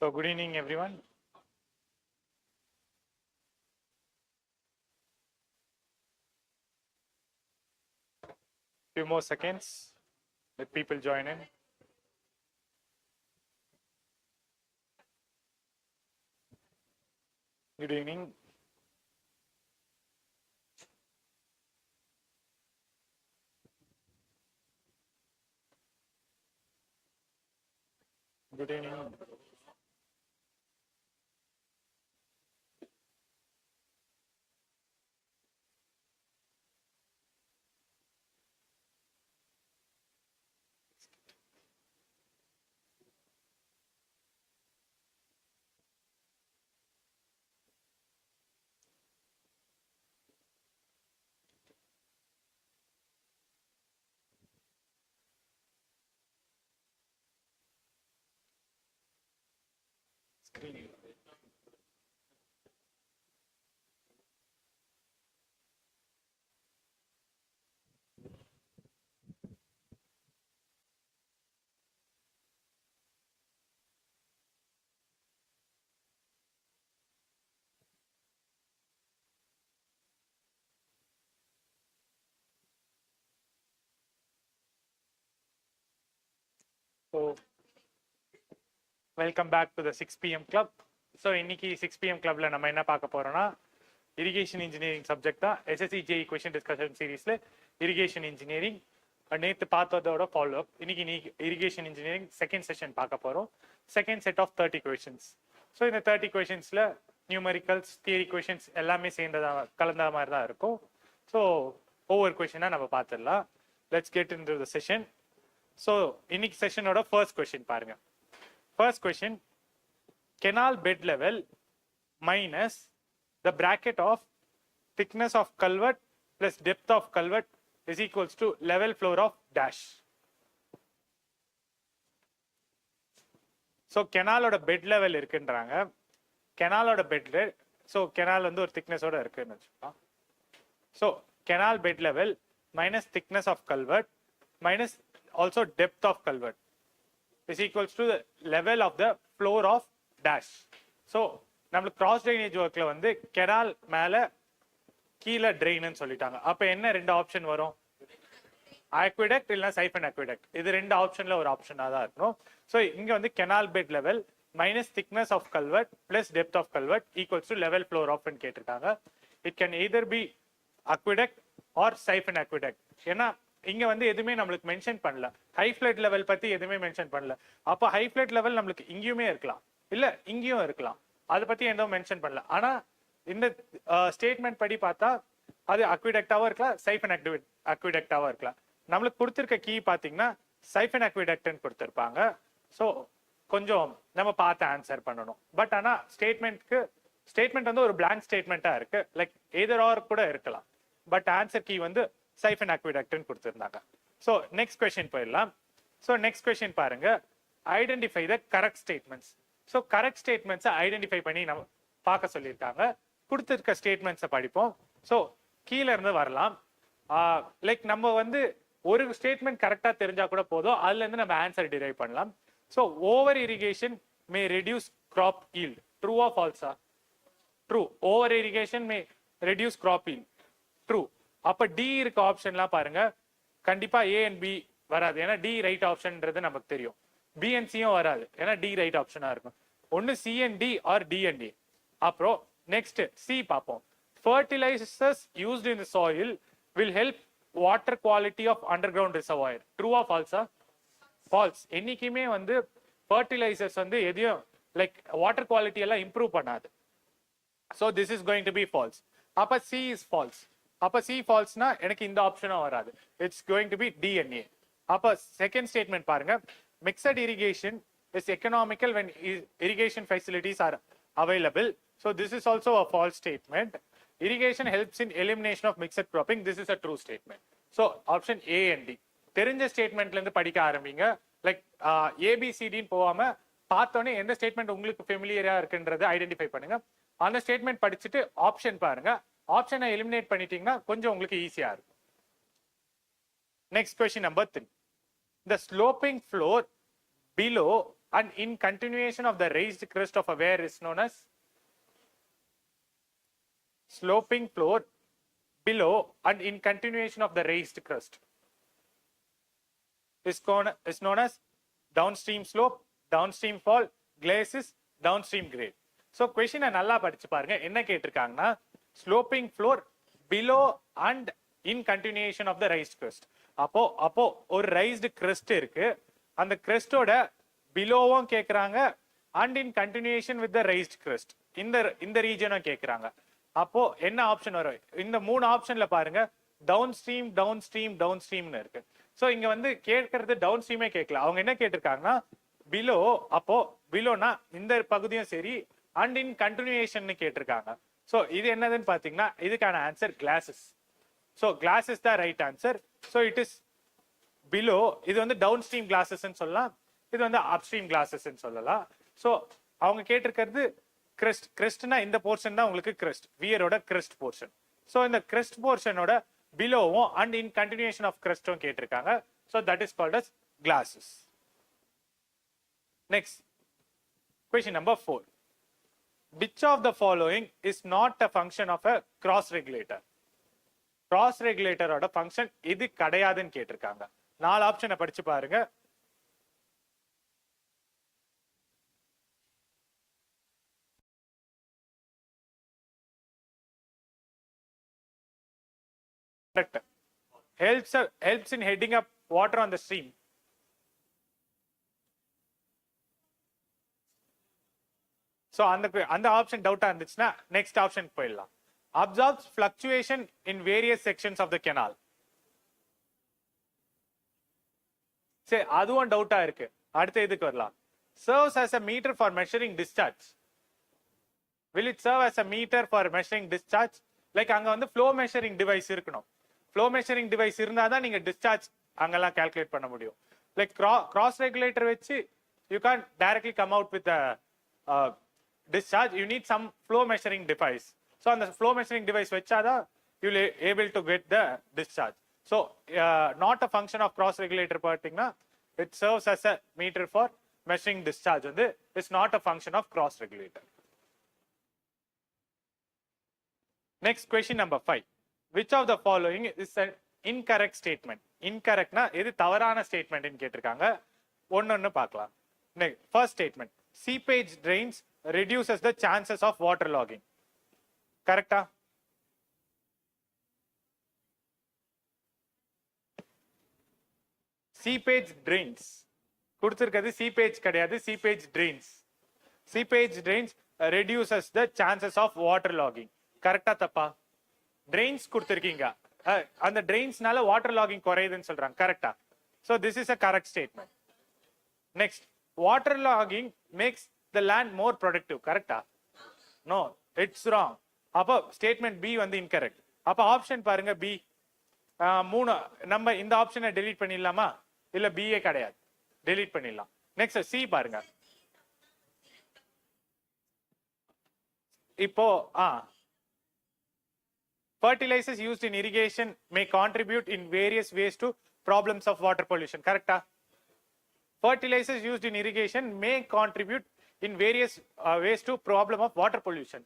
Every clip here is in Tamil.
So good evening everyone. Few more seconds, let people join in. Good evening. Good evening. Screen. So welcome back to the 6 p.m. club. So இன்னைக்கு 6 p.m. clubல நம்ம என்ன பார்க்க போறோம்னா irrigation engineering subject தான் SSC JE question discussion seriesல irrigation engineering நேத்து பார்த்ததோட follow up. இன்னைக்கு irrigation engineering second session பார்க்க போறோம். Second set of 30 questions. So இந்த 30 questionsல numericals, theory questions எல்லாமே சேர்ந்ததா கலந்த மாதிரி தான் இருக்கும். So ஒவ்வொரு questionஆ நம்ம பார்த்துடலாம். Let's get into the session. So இன்னைக்கு செஷனோட first question பாருங்க. First question, canal bed level minus the bracket of thickness of culvert plus depth of culvert is equals to level floor of dash. So canal oda bed level இருக்குன்றாங்க. canal oda bed level, so canal வந்து ஒரு thickness ஓட இருக்குன்னு வெச்சுக்கலாம். So canal bed level minus thickness of culvert minus also depth of culvert is equals to the level of the floor of dash. So நம்மளுக்கு cross drainage workல வந்து canal மேல கீழ drain ன்னு சொல்லிட்டாங்க. அப்ப என்ன ரெண்டு ஆப்ஷன் வரும்? aqueduct இல்ல siphon aqueduct. இது ரெண்டு ஆப்ஷன்ல ஒரு ஆப்ஷனா தான் இருக்கும். So இங்க வந்து canal bed level minus thickness of culvert plus depth of culvert equals to level floor of ன்னு கேட்டிருக்காங்க. It can either be aqueduct or siphon aqueduct. ஏன்னா இங்க வந்து எதுவுமே நம்மளுக்கு மென்ஷன் பண்ணல. ஹை ஃப்ளட் லெவல் பத்தி எதுவுமே மென்ஷன் பண்ணல. அப்ப ஹை ஃப்ளட் லெவல் நம்மளுக்கு இங்கேயுமே இருக்கலாம், இல்ல இங்கேயும் இருக்கலாம். அதை பத்தி எதுவும் மென்ஷன் பண்ணல. ஆனா இந்த ஸ்டேட்மெண்ட் படி பார்த்தா அது அக்விடக்டாவும் இருக்கலாம், சைஃபன் அக்விடக்டாவும் இருக்கலாம். நம்மளுக்கு கொடுத்திருக்க கீ பாத்தீங்கன்னா சைஃபன் அக்விடக்ட்னு கொடுத்திருப்பாங்க. ஸோ கொஞ்சம் நம்ம பார்த்து ஆன்சர் பண்ணணும். பட் ஆனா ஸ்டேட்மெண்ட் வந்து ஒரு பிளாங்க் ஸ்டேட்மெண்டா இருக்கு, லைக் எதர் ஆர் கூட இருக்கலாம். பட் ஆன்சர் கீ வந்து siphon aqueduct ன்னு கொடுத்திருந்தாங்க. So next question போயிடலாம். So next question பாருங்க, identify the correct statements. So correct statements identify பண்ணி நம்ம பார்க்க சொல்லியிருக்காங்க. கொடுத்திருக்க ஸ்டேட்மெண்ட்ஸை படிப்போம். ஸோ கீழ இருந்து வரலாம். லைக் நம்ம வந்து ஒரு ஸ்டேட்மெண்ட் கரெக்டா தெரிஞ்சா கூட போதும், அதுல இருந்து நம்ம ஆன்சர் டிரைவ் பண்ணலாம். So over irrigation may reduce crop yield. True or ஃபால்ஸா? True. Over irrigation may reduce crop yield. True. அப்ப டி இருக்க ஆப்ஷன்லாம் பாருங்க, கண்டிப்பா ஏ அண்ட் பி வராது, ஏன்னா டி ரைட் ஆப்ஷன்ன்றது நமக்கு தெரியும். பி அண்ட் சியும் வராது, ஏன்னா டி ரைட் ஆப்ஷனா இருக்கும். ஒன்னு C and D or D and D. அப்புறம் நெக்ஸ்ட் சி பார்ப்போம். Fertilisers used in the soil will help water quality of underground reservoir. True or ஃபால்ஸா? ஃபால்ஸ். என்னைக்குமே வந்து ஃபர்டிலைசர்ஸ் வந்து எதையும் லைக் வாட்டர் குவாலிட்டி எல்லாம் இம்ப்ரூவ் பண்ணாது. So this is going to be false. அப்ப சி இஸ் ஃபால்ஸ். அப்ப சி ஃபால்ஸ்னா எனக்கு இந்த ஆப்ஷனும் வராது. It's going to be D and A. அப்ப செகண்ட் ஸ்டேட்மெண்ட் பாருங்க, mixed irrigation is economical when irrigation facilities are available. So this is also a false statement. Irrigation helps in elimination of mixed cropping. This is a true statement. So option A and D. தெரிஞ்ச ஸ்டேட்மெண்ட்ல இருந்து படிக்க ஆரம்பிங்க. லைக் ஏபிசிடின்னு போகாம பார்த்தோன்னே எந்த ஸ்டேட்மெண்ட் உங்களுக்கு ஃபெமிலியரா இருக்குன்றதை ஐடென்டிஃபை பண்ணுங்க. அந்த ஸ்டேட்மெண்ட் படிச்சுட்டு ஆப்ஷன் பாருங்க. ஆப்ஷனை எலிமினேட் பண்ணிட்டீங்கன்னா கொஞ்சம் உங்களுக்கு ஈஸியா இருக்கும். Next question number 3. The sloping floor below and in continuation of the raised crest of a weir is known as sloping floor below and in continuation of the raised crest is known as downstream slope, downstream fall, glacis, downstream grade. So question நல்லா படிச்சு பாருங்க. என்ன கேட்டிருக்காங்கன்னா sloping floor below and in continuation of the raised crest. அப்போ ஒரு raised crest இருக்கு. அந்த crestோட below-வும் கேக்குறாங்க and in continuation with the raised crest. இந்த region-ம் கேக்குறாங்க. அப்போ என்ன ஆப்ஷன் வரும்? இந்த மூணு ஆப்ஷன்ல பாருங்க downstream, downstream, downstream னு இருக்கு. சோ இங்க வந்து கேட்கிறது downstream-ஏ கேட்கல. அவங்க என்ன கேட்டிருக்காங்கன்னா below, அப்போ below-னா இந்த பகுதியும் சரி and in continuation னு கேட்டிருக்காங்க. சோ இது என்னதுன்னு பாத்தீங்கன்னா இதுக்கான answer glasses. So glass is the right answer. So it is below. இது வந்து downstream glasses ன்னு சொல்லலாம். இது வந்து upstream glasses ன்னு சொல்லலாம். So அவங்க கேட்டிருக்கிறது crest. crestனா இந்த portion தான் உங்களுக்கு crest. Weir ஓட crest portion. So இந்த crest portion ஓட below and in continuation of crest கேட்டிருக்காங்க. So that is called as glasses. Next, question number 4. Which of the following is not a function of a cross regulator? Cross regulator ஓட function இது கிடையாதுன்னு கேட்டிருக்காங்க. நாலு ஆப்ஷனை படிச்சு பாருங்க. helps in heading up water on the stream. So அந்த ஆப்ஷன் டவுட்டா இருந்துச்சுன்னா நெக்ஸ்ட் ஆப்ஷன் போயிடலாம். Absorbs fluctuation in various sections of the canal. சரி அதுவும் டவுட்டா இருக்கு. அடுத்த இதுக்கு வரலாம். Serves as a meter for measuring discharge. Will it serve as a meter for measuring discharge? Like அங்க வந்து flow measuring device இருக்கணும். Flow measuring device இருந்தாதான் நீங்க discharge அங்கெல்லாம் calculate பண்ண முடியும். Like cross regulator வச்சு you can't directly come out with a discharge. You need some flow measuring device. So on the flow measuring device vechada you will able to get the discharge. So not a function of cross regulator partingna, it serves as a meter for measuring discharge. It's not a function of cross regulator. Next, question number 5. Which of the following is an incorrect statement? Incorrect na edu tavarana statement in ketirukanga. Onnu paakalam. Next, first statement, seepage drains reduces the chances of waterlogging. Correct? Seepage drains. கொடுத்திருக்கிறது seepage கிடையாது, seepage drains. Seepage drains reduces the chances of waterlogging. கரெக்டா தப்பா? Drains கொடுத்திருக்கீங்க. அந்த drains-னால waterlogging குறையுதுன்னு சொல்றாங்க. கரெக்டா? So this is a correct statement. Next, waterlogging makes the land more productive. கரெக்டா? No, it's wrong. அப்போ ஸ்டேட்மெண்ட் பி வந்து இன்கரெக்ட். அப்போ ஆப்ஷன் பாருங்க பி. மூணு நம்ம இந்த ஆப்ஷனை டெலீட் பண்ணிடலாமா? இல்ல பிஏ கிடையாது, டெலீட் பண்ணிடலாம். நெக்ஸ்ட் சி பாருங்க. இப்போ fertilizers used in irrigation may contribute in various ways to problems of water pollution. கரெக்டா? Fertilizers used in irrigation may contribute in various ways to problem of water pollution.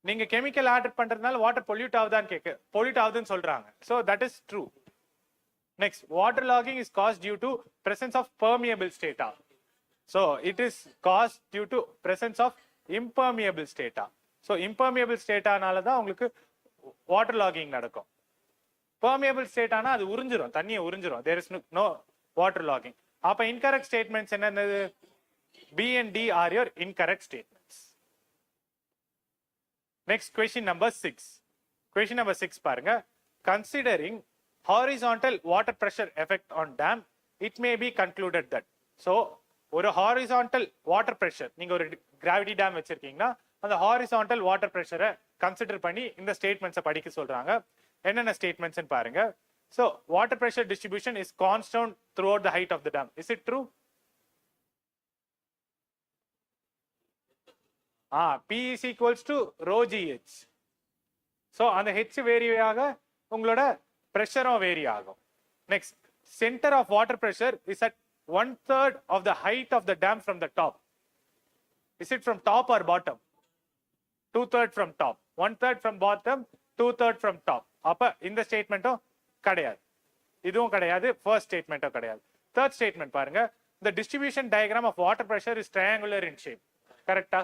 நீங்க கெமிக்கல் ஆட் பண்றதுனால வாட்டர் பொல்யூட் ஆகுதான்னு பொல்யூட் ஆகுதுன்னு சொல்றாங்க. So that is true. Next, waterlogging is caused due to presence of permeable strata. So it is caused due to presence of impermeable strata. So impermeable strata-னால தான் உங்களுக்கு waterlogging நடக்கும். Permeable strata-னா அது உறிஞ்சிரும், தண்ணியை உறிஞ்சிரும். There is no waterlogging. அப்ப incorrect statements என்னது? B and D are your incorrect statements. Next, question number 6. Question number 6 பாருங்க. Considering horizontal water pressure effect on dam, it may be concluded that. So ஒரு horizontal water pressure, நீங்க ஒரு gravity dam வச்சிருக்கீங்கன்னா அந்த horizontal water pressure கன்சிடர் பண்ணி இந்த ஸ்டேட்மெண்ட்ஸை படிக்க சொல்றாங்க. என்னென்ன ஸ்டேட்மெண்ட்ஸ் பாருங்க. So water pressure distribution is constant throughout the height of the dam. Is it true? P is equals to rho GH. So அந்த H வேரி ஆக உங்களோட பிரஷரும் வேரி ஆகும். Next, center of water pressure is at 1/3 of the height of the dam from the top. Is it from top or bottom? 2/3 from top, 1/3 from bottom, 2/3 from top. அப்ப இந்த ஸ்டேட்மெண்ட்டும் கிடையாது, இதுவும் கிடையாது, ஃபர்ஸ்ட் ஸ்டேட்மெண்ட்டும் கிடையாது. தேர்ட் ஸ்டேட்மெண்ட் பாருங்க, the distribution diagram of water pressure is triangular in shape. கரெக்டா?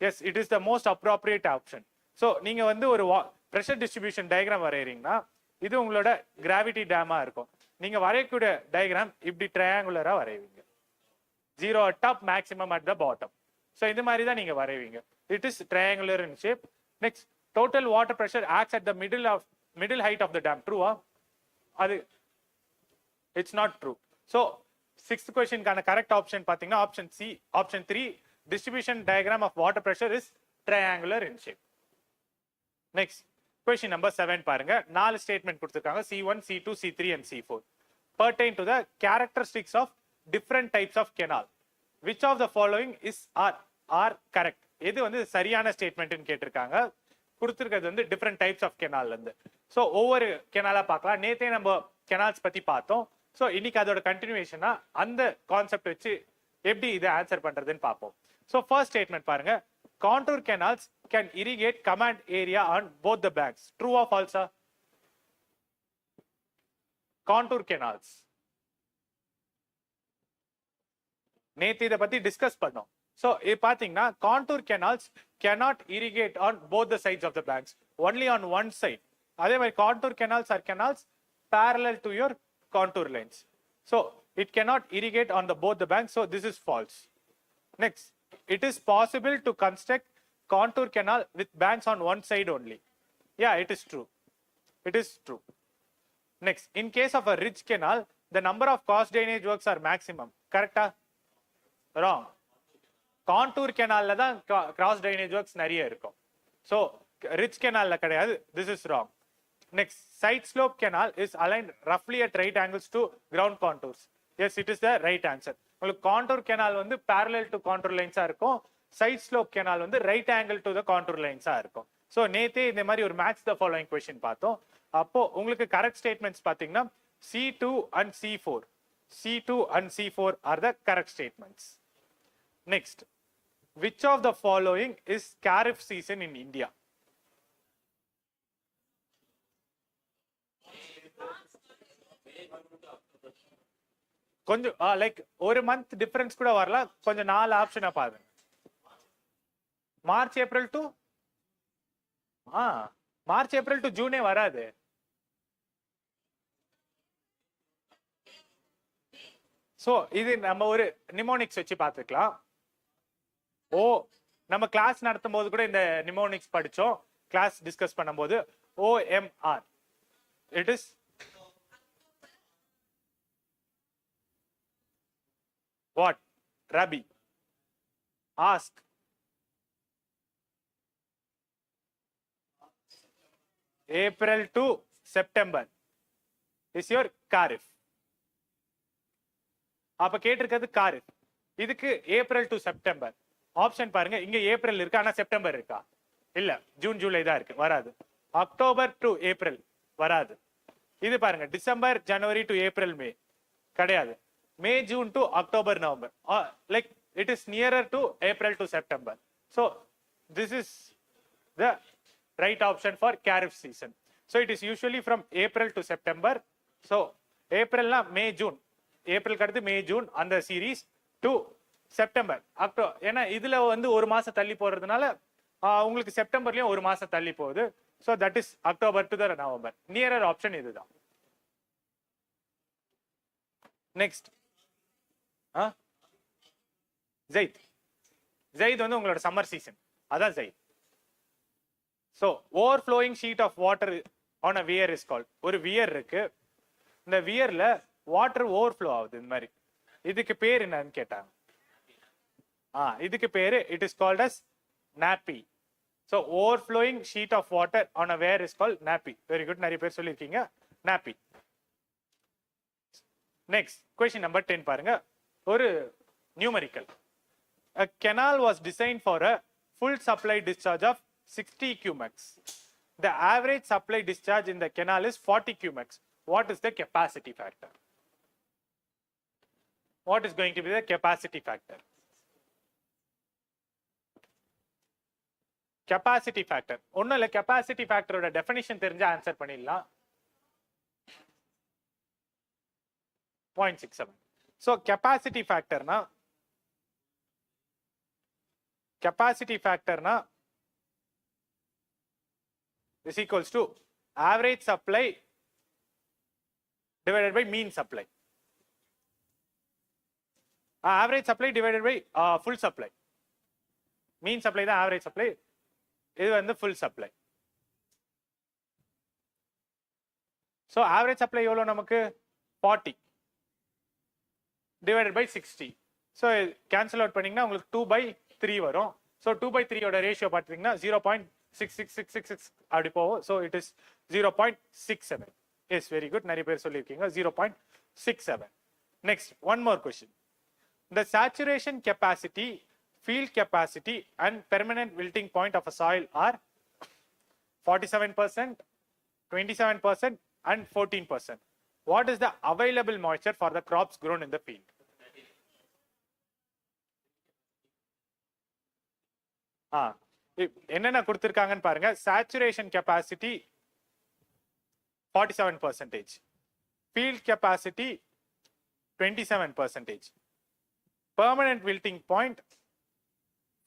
yes, it is the most appropriate option. so நீங்க வந்து ஒரு pressure distribution diagram வரையறீங்கன்னா இது உங்களோட gravity dam இருக்கும். நீங்க வரையக்கூடிய diagram இப்படி triangular-ஆ வரைவீங்க. 0 at top, maximum at the bottom. so இந்த மாதிரி தான் நீங்க வரைவீங்க. it is triangular in shape. next, total water pressure acts at the middle height of the dam. true ah? அது it's not true. so sixth question கான correct option பாத்தீங்கன்னா option 3, distribution diagram of water pressure is triangular in shape. next, question number 7 பாருங்க, 4 ஸ்டேட்மெண்ட் கொடுத்திருக்காங்க, C1, C2, C3 and C4 pertain to the characteristics of different types of canal. which of the following is are correct? எது வந்து சரியான ஸ்டேட்மெண்ட்னு கேட்டிருக்காங்க. கொடுத்திருக்கிறது வந்து டிஃபரெண்ட் டைப்ஸ் ஆஃப் கெனால்ல இருந்து. ஸோ ஒவ்வொரு கெனாலா பார்க்கலாம். நேத்தே நம்ம கெனால்ஸ் பத்தி பார்த்தோம். ஸோ இன்னைக்கு அதோட கண்டினியூஷனா அந்த கான்செப்ட் வச்சு எப்படி இதை ஆன்சர் பண்றதுன்னு பார்ப்போம். ஸோ ஃபர்ஸ்ட் ஸ்டேட்மெண்ட் பாருங்க, contour canals can irrigate command area on both the banks. True or ஃபால்ஸா? கான்டூர் கெனால்ஸ் நேத்து இதை பத்தி டிஸ்கஸ் பண்ணோம். so பாத்தீங்கன்னா contour canals cannot irrigate on both the sides of the banks, only on one side. அதே மாதிரி contour canals are canals parallel to your contour lines, so it cannot irrigate on the both the banks, so this is false. next, it is possible to construct contour canal with banks on one side only. yeah, it is true, it is true. next, in case of a ridge canal, the number of cross drainage works are maximum. correct ah? wrong. Contour கெனால்ல தான் கிராஸ் ட்ரைனேஜ் ஒர்க்ஸ் நிறைய இருக்கும். ஸோ ரிச் கெனால்ல கிடையாது. This is wrong. Next, side slope canal is aligned ரஃப்லி at right angles to ground contours. Yes, it is the right answer. உங்களுக்கு கான்டூர் கெனால் வந்து பேரலல் டு கான்டூர் லைன்ஸா இருக்கும், சைட் ஸ்லோப் கெனால் வந்து right angle to the contour லைன்ஸா இருக்கும். ஸோ நேத்தே இந்த மாதிரி ஒரு மேட்ச் த ஃபாலோயிங் கொஸ்டின் பார்த்தோம். அப்போ உங்களுக்கு கரெக்ட் ஸ்டேட்மெண்ட்ஸ் பார்த்தீங்கன்னா C2 and C4. C2 and C4 are the correct statements. Next, which of the following is Kharif season in India? கொஞ்சம் லைக் ஒரு மந்த் டிஃபரன்ஸ் கூட வரலாம். கொஞ்சம் 4 ஆப்ஷனா பாருங்க. March April to March April to ஜூனே வராது. சோ இது நம்ம ஒரு நிமோனிக்ஸ் வச்சு பார்த்துக்கலாம். நம்ம கிளாஸ் நடத்தும் போது கூட இந்த நிமோனிக்ஸ் படிச்சோம், கிளாஸ் டிஸ்கஸ் பண்ணும்போது. OMR, it is what? Rabi. Ask. April to September is your Kharif. அப்ப கேட்டிருக்கிறது காரிஃப். இதுக்கு ஏப்ரல் டு செப்டம்பர். ஆப்ஷன் பாருங்க, இங்க ஏப்ரல் இருக்கு ஆனா செப்டம்பர் இருக்கா? இல்ல, ஜூன் ஜூலை தான் இருக்கு, வராது. அக்டோபர் டு ஏப்ரல் வராது. இது பாருங்க, December January to April May கிடையாது. May June to October November, like it is nearer to April to September. So this is the right option for kharif season. So it is usually from April to September. So ஏப்ரல்னா மே ஜூன், ஏப்ரல் அடுத்து மே ஜூன் அந்த சீரீஸ் டு செப்டம்பர் அக்டோபர். ஏன்னா இதுல வந்து ஒரு மாசம் தள்ளி போறதுனால உங்களுக்கு செப்டம்பர்லயும் ஒரு மாசம் தள்ளி போகுது. So that is October to the November. Nearer option இதுதான். நெக்ஸ்ட், ஜெயித். ஜெயித் வந்து உங்களோட சம்மர் சீசன், அதான் zaid. So overflowing sheet of water on a weir is called. ஒரு வியர் இருக்கு, இந்த வியர்ல வாட்டர் ஓவர்ஃப்ளோ ஆகுது இந்த மாதிரி. இதுக்கு பேர் என்னன்னு கேட்டாங்க. இதுக்கு பேரு it is called as nappy. so overflowing sheet of water on a weir is called nappy. very good, நிறைய பேர் சொல்லிருக்கீங்க nappy. next, question number 10 பாருங்க, ஒரு numerical. a canal was designed for a full supply discharge of 60 cumex. the average supply discharge in the canal is 40 cumex. what is the capacity factor? what is going to be the capacity factor? Capacity factor. ஒன்னும் இல்ல, capacity factor ஓட definition தெரிஞ்சா ஆன்சர் பண்ணிடலாம். 0.67. So capacity factor na is equals to average supply divided by mean supply. Average supply divided by full supply. Mean supply தான் average supply. இது வந்து full supply. So average supply எவ்வளோ நமக்கு 40 divided by 60. So cancel out பண்ணீங்கன்னா உங்களுக்கு 2/3 வரும். So 2/3 ஓட ரேஷியோ பார்த்தீங்கன்னா 0.6666 அப்படி போகும். So it is 0.67. Yes, very good. நிறைய பேர் சொல்லியிருக்கீங்க 0.67. Next, one more question. The saturation capacity, field capacity and permanent wilting point of a soil are 47%, 27% and 14%. What is the available moisture for the crops grown in the field? என்னென்ன கொடுத்திருக்காங்கன்னு பாருங்க. Saturation capacity 47%, field capacity 27%, permanent wilting point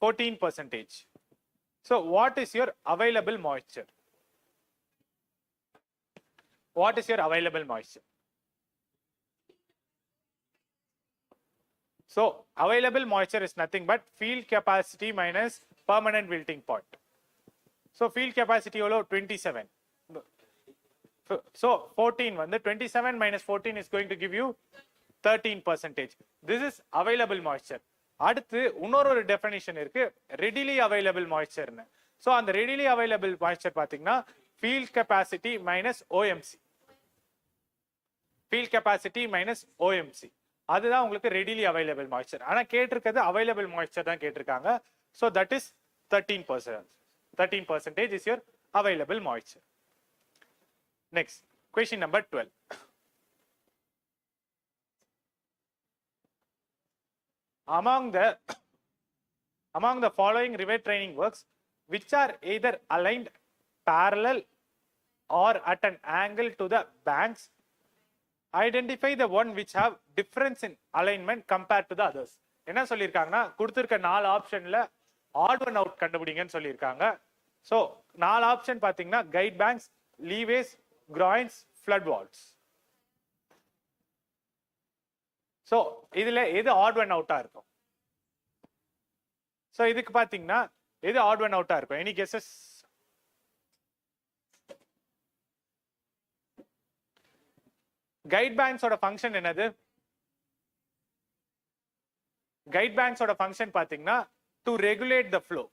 14%. So what is your available moisture? What is your available moisture? So available moisture is nothing but field capacity minus permanent wilting point. So field capacity எவ்வளோ 27. So 14 வந்து 27 minus 14 is going to give you 13%. This is available moisture. அடுத்து இன்னொரு டெஃபினிஷன் இருக்கு, readily available moisture. So அந்த readily available moisture பாத்தீங்கன்னா field capacity minus OMC. Field capacity minus OMC. அதுதான் உங்களுக்கு readily available moisture. ஆனா கேட்டிருக்கிறது available moisture தான் கேட்டிருக்காங்க. So that is 13%. 13% is your available moisture. Next, question number 12. Among the following river training works, which are either aligned parallel or at an angle to the banks, identify the one which have difference in alignment compared to the others. என்ன சொல்லியிருக்காங்கன்னா கொடுத்திருக்க 4 ஆப்ஷன்ல ஆட் ஒன் அவுட் கண்டுபிடிங்கன்னு சொல்லியிருக்காங்க. ஸோ 4 ஆப்ஷன் பார்த்தீங்கன்னா guide banks, levees, groynes, flood walls. So இதுல எது ஆட் ஒன் அவுட்டா இருக்கும்? ஸோ இதுக்கு பார்த்தீங்கன்னா எது ஆட் ஒன் அவுட்டா இருக்கும்? Any guesses? கைட் பேங்க்ஸோட ஃபங்க்ஷன் என்னது? கைட் பேங்க்ஸோட ஃபங்க்ஷன் பார்த்தீங்கன்னா டு ரெகுலேட் த ஃப்ளோ.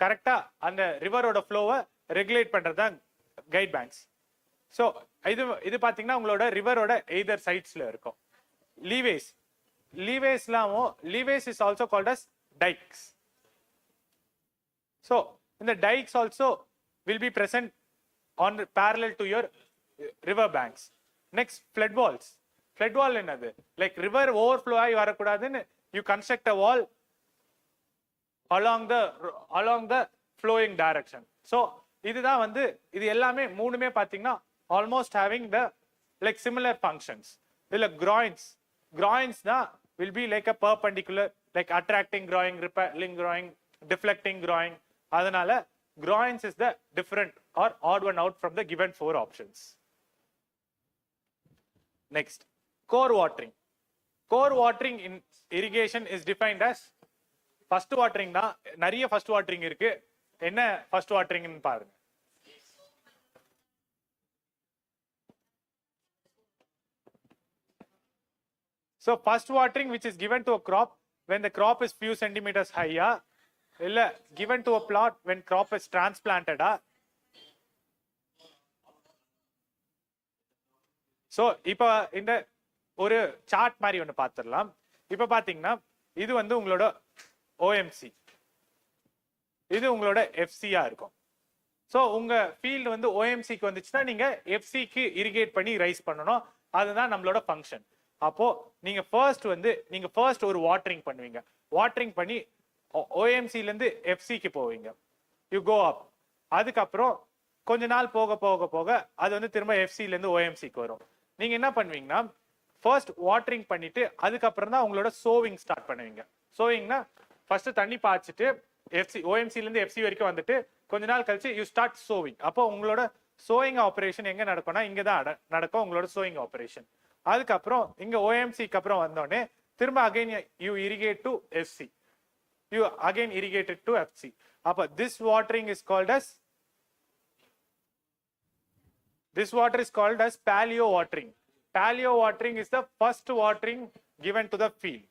கரெக்டா அந்த ரிவரோட ஃப்ளோவை ரெகுலேட் பண்றது தான் கைட் பேங்க்ஸ். ஸோ இது பார்த்தீங்கன்னா உங்களோட ரிவரோட எய்தர் சைட்ஸ்ல இருக்கும். Levees, levees is also called as dikes. So in the dikes also will be present on parallel to your river banks. Next, flood walls. Flood wall என்னது? Like river overflow ஆகி வரக்கூடாதுன்னு you construct a wall along the flowing direction. So இதுதான் வந்து இது எல்லாமே மூணுமே பாத்தீங்கன்னா almost having the like similar functions. இதுல groins தான் will be like a perpendicular, like attracting groin, repelling groin, deflecting groin. அதனால groins is the different or odd one out from the given 4 options. Next, core watering. Core watering in irrigation is defined as first watering தான். நிறைய first watering இருக்கு. என்ன first watering ன்னு பாருங்க. So first watering which is given to a crop when the crop is few centimeters higher, இல்ல given to a plot when crop is transplanted. So இப்போ இந்த ஒரு சார்ட் மாதிரி ஒன்று பார்த்துடலாம். இப்போ பார்த்தீங்கன்னா இது வந்து உங்களோட OMC, இது உங்களோட FCயா இருக்கும். ஸோ உங்க ஃபீல்டு வந்து OMCக்கு வந்துச்சுன்னா நீங்க FCக்கு இரிகேட் பண்ணி ரைஸ் பண்ணணும். அதுதான் நம்மளோட ஃபங்க்ஷன். அப்போ நீங்க ஃபர்ஸ்ட் ஒரு வாட்டரிங் பண்ணுவீங்க. வாட்டரிங் பண்ணி ஓஎம்சில இருந்து எஃப்சிக்கு போவீங்க. யூ கோ அப். அதுக்கப்புறம் கொஞ்ச நாள் போக போக போக அது வந்து திரும்ப எஃப்சில இருந்து ஓஎம்சிக்கு வரும். நீங்க என்ன பண்ணுவீங்கன்னா ஃபர்ஸ்ட் வாட்டரிங் பண்ணிட்டு அதுக்கப்புறம் தான் உங்களோட சோவிங் ஸ்டார்ட் பண்ணுவீங்க. சோவிங்னா ஃபர்ஸ்ட் தண்ணி பாய்ச்சிட்டு ஓஎம்சில இருந்து எஃப்சி வரைக்கும் வந்துட்டு கொஞ்ச நாள் கழிச்சு யூ ஸ்டார்ட் சோவிங். அப்போ உங்களோட சோயிங் ஆபரேஷன் எங்க நடக்கும்னா இங்க தான் நடக்கும் உங்களோட சோயிங் ஆபரேஷன். அதுக்கப்புறம் இங்க ஓஎம்சிக்கு அப்புறம் வந்தோடனே திரும்ப again you irrigate to FC. You again irrigated to FC. அப்ப this water is called paleo watering. Paleo watering is the first watering given to the field.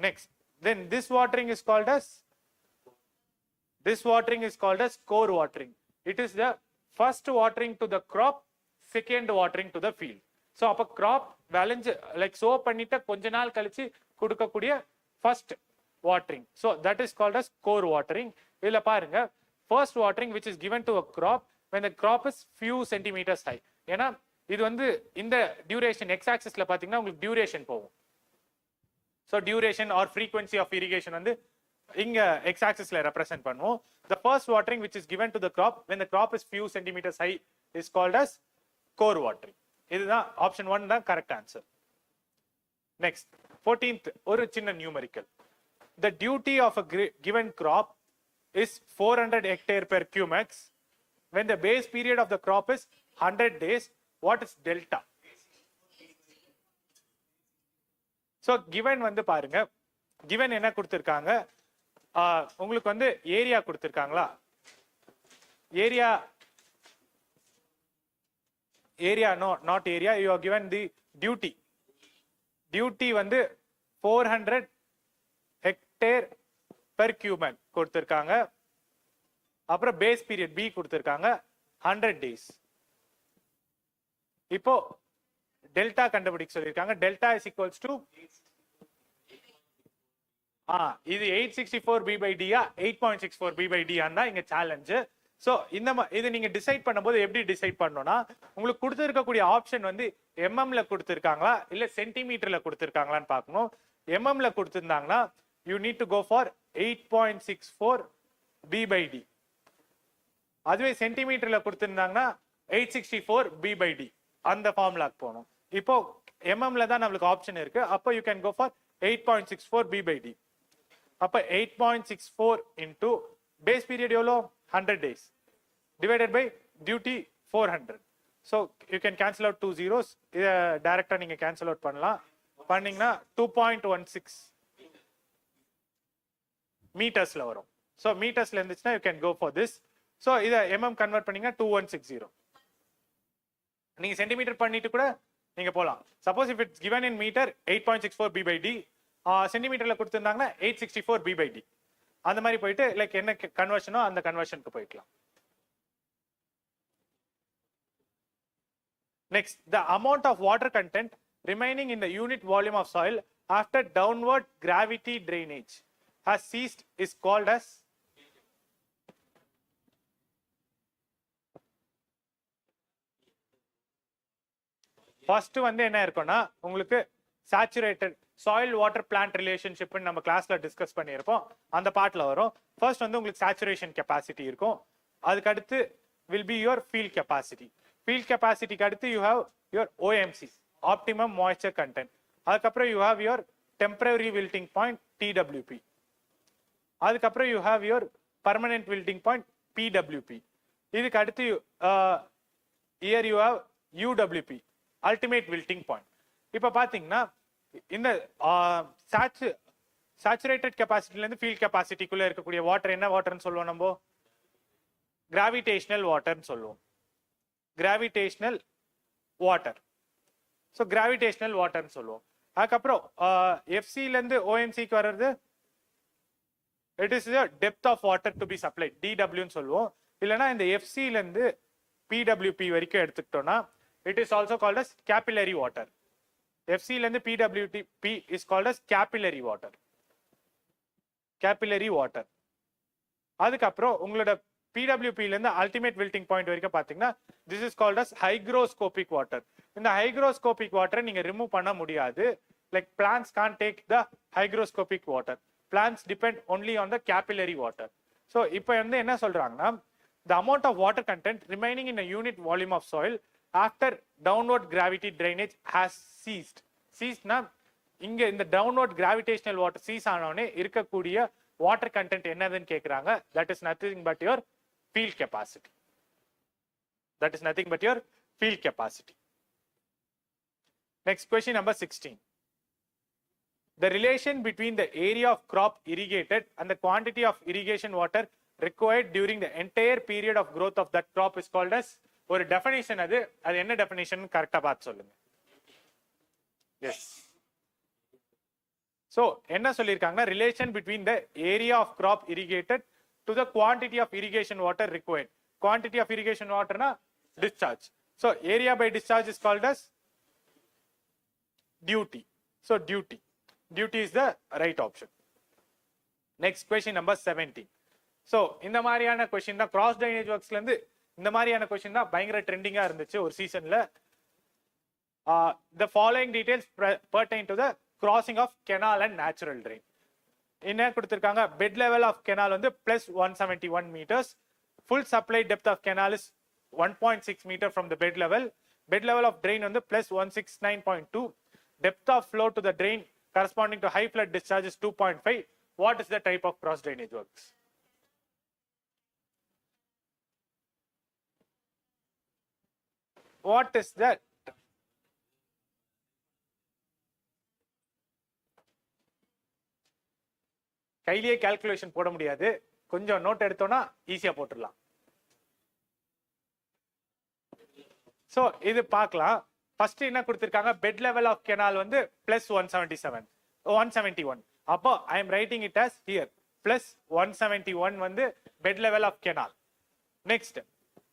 Next, then this watering is called as core watering. It is the first watering to the crop, second watering to the field. So அப்ப crop விளைஞ்சு like sow பண்ணிட்ட கொஞ்ச நாள் கழிச்சு கொடுக்கக்கூடிய first watering. So that is called as core watering. இதுல பாருங்க first watering which is given to a crop when the crop is few centimeters high. ஏன்னா இது வந்து இந்த duration x axis ல பாத்தீங்கன்னா உங்களுக்கு duration போகும். So duration or frequency of irrigation வந்து இங்க x axis ல represent பண்ணுவோம். The first watering which is given to the crop when the crop is few centimeters high is called as core watering. இதுதான் option 1 தான் correct answer. Next 14th ஒரு சின்ன numerical. The duty of a given crop is 400 hectare per cumex. When the base period of the crop is 100 days, what is delta? So given வந்து பாருங்க, given என்ன கொடுத்திருக்காங்க, உங்களுக்கு வந்து ஏரியா கொடுத்திருக்காங்களா? Area no not area, you are given the duty. Duty வந்து 400 hectare per cubic கொடுத்திருக்காங்க. அப்புறம் பேஸ் பீரியட் பி கொடுத்திருக்காங்க 100 days. இப்போ டெல்டா கண்டுபிடிக்க சொல்லிருக்காங்க. டெல்டா இஸ் ஈக்குவல்ஸ் டு இது 864 b by d 8.64 b by d தான் இங்க சேலஞ்ச். சோ இது நீங்க டிசைட் பண்ணும்போது எப்படி டிசைட் பண்ணனும்னா உங்களுக்கு கொடுத்திருக்கக்கூடிய ஆப்ஷன் வந்து mm ல கொடுத்திருக்காங்களா இல்ல சென்டிமீட்டர்ல கொடுத்திருக்காங்களான்னு பார்க்கணும். mm ல கொடுத்திருந்தாங்கன்னா you need to go for 8.64 b by d. அதுவே சென்டிமீட்டர்ல கொடுத்திருந்தாங்கன்னா 864 b by d அந்த ஃபார்முலாக்கு போகணும். இப்போ mm ல தான் நமக்கு ஆப்ஷன் இருக்கு. அப்போ you can go for 8.64 b by d. அப்ப 8.64 into base period எவ்வளோ 100 days divided by duty 400. So you can cancel out 2 zeros. இத டைரக்டா நீங்க cancel out பண்ணலாம். பண்ணீங்கன்னா 2.16 மீட்டர்ஸ்ல வரும். So மீட்டர்ஸ்ல இருந்துச்சுன்னா you can go for this. So இத mm கன்வர்ட் பண்ணீங்கன்னா 2160. நீங்க சென்டிமீட்டர் பண்ணிட்டு கூட நீங்க போலாம். Suppose if it's given in meter 8.64 b by d, சென்டிமீட்டர்ல கொடுத்திருந்தாங்கன்னா 864 b by d. அந்த மாதிரி போயிட்டு லைக் என்ன கன்வர்ஷனோ அந்த கன்வர்ஷனுக்கு போய்க்கலாம். Next, the amount of water content remaining in the unit volume of soil after downward gravity drainage has ceased is called as first வந்து என்ன இருக்கும்னா உங்களுக்கு saturated soil water plant relationship நம்ம கிளாஸ்ல டிஸ்கஸ் பண்ணியிருப்போம். அந்த பார்ட்ல வரும். ஃபர்ஸ்ட் வந்து உங்களுக்கு saturation capacity இருக்கும். அதுக்கு அடுத்து will be your field capacity. Field capacity க்கு அடுத்து you have your OMC, optimum moisture content. அதுக்கப்புறம் you have your temporary wilting point TWP. அதுக்கப்புறம் you have your permanent wilting point PWP. இதுக்கு அடுத்து here you have UWP, ultimate wilting point. இப்ப பாத்தீங்கன்னா இந்த சேச்சுரேட்டட் கெபாசிட்டில இருந்து ஃபீல்ட் கெபாசிட்டிக்குள்ள இருக்கக்கூடிய வாட்டர் என்ன வாட்டர்னு சொல்லுவோம் நம்ம கிராவிடேஷனல் வாட்டர்னு சொல்லுவோம். Gravitational water. ஸோ கிராவிடேஷனல் வாட்டர்னு சொல்லுவோம். அதுக்கப்புறம் எஃப்சில இருந்து ஓஎம்சிக்கு வர்றது it is depth of water to be supply டிடபிள்யூன்னு சொல்லுவோம். இல்லைன்னா இந்த எஃப்சில இருந்து பிடபிள்யூபி வரைக்கும் எடுத்துக்கிட்டோம்னா it is also called as capillary water. FC ல இருந்து PWP is called as capillary water. Capillary water. அதுக்கப்புறம் உங்களோட PWP ல இருந்து ultimate wilting point வரைக்கும் பாத்தீங்கன்னா this is called as hygroscopic water. இந்த hygroscopic water நீங்க ரிமூவ் பண்ண முடியாது. like plants can't take the hygroscopic water. Plants depend only on the capillary water. So இப்போ வந்து என்ன சொல்றாங்கன்னா, the amount of water content remaining in a unit volume of soil after downward gravity drainage has ceased. Ceased na இங்க இந்த downward gravitational water cease ஆனோனே இருக்கக்கூடிய water content என்னதுன்னு கேக்குறாங்க. That is nothing but your field capacity. That is nothing but your field capacity. Next question number 16. The relation between the area of crop irrigated and the quantity of irrigation water required during the entire period of growth of that crop is called as ஒரு definition. அது என்ன definition கரெக்டா பார்த்து சொல்லுங்க. Yes. So என்ன சொல்லிருக்காங்கன்னா, relation between the area of crop irrigated to the quantity of irrigation water required. Quantity of irrigation water na discharge. So area by discharge is called as duty. So duty is the right option. Next question number 17. So இந்த மாதிரியான क्वेश्चन தான் cross drainage worksல இருந்து இந்த மாதிரியான क्वेश्चन தான் பயங்கர ட்ரெண்டிங்கா இருந்துச்சு ஒரு சீசன்ல. The following details pertain to the crossing of canal and natural drain. என்ன கொடுத்திருக்காங்க, bed level of canal வந்து plus 171 meters, full supply depth of canal is 1.6 meter from the bed level of drain வந்து plus 169.2, depth of flow to the drain corresponding to high flood discharge is 2.5. What is the type of cross drainage works? What is that? கையிலேயே கால்குலேஷன் போட முடியாது, கொஞ்சம் நோட் எடுத்தோம்னா ஈஸியா போட்டுடலாம். சோ இது பார்க்கலாம். ஃபர்ஸ்ட் என்ன கொடுத்திருக்காங்க, பெட் லெவல் ஆஃப் கெனால் வந்து பிளஸ் 171. அப்போ I am writing it as here plus 171 வந்து bed level of canal. Next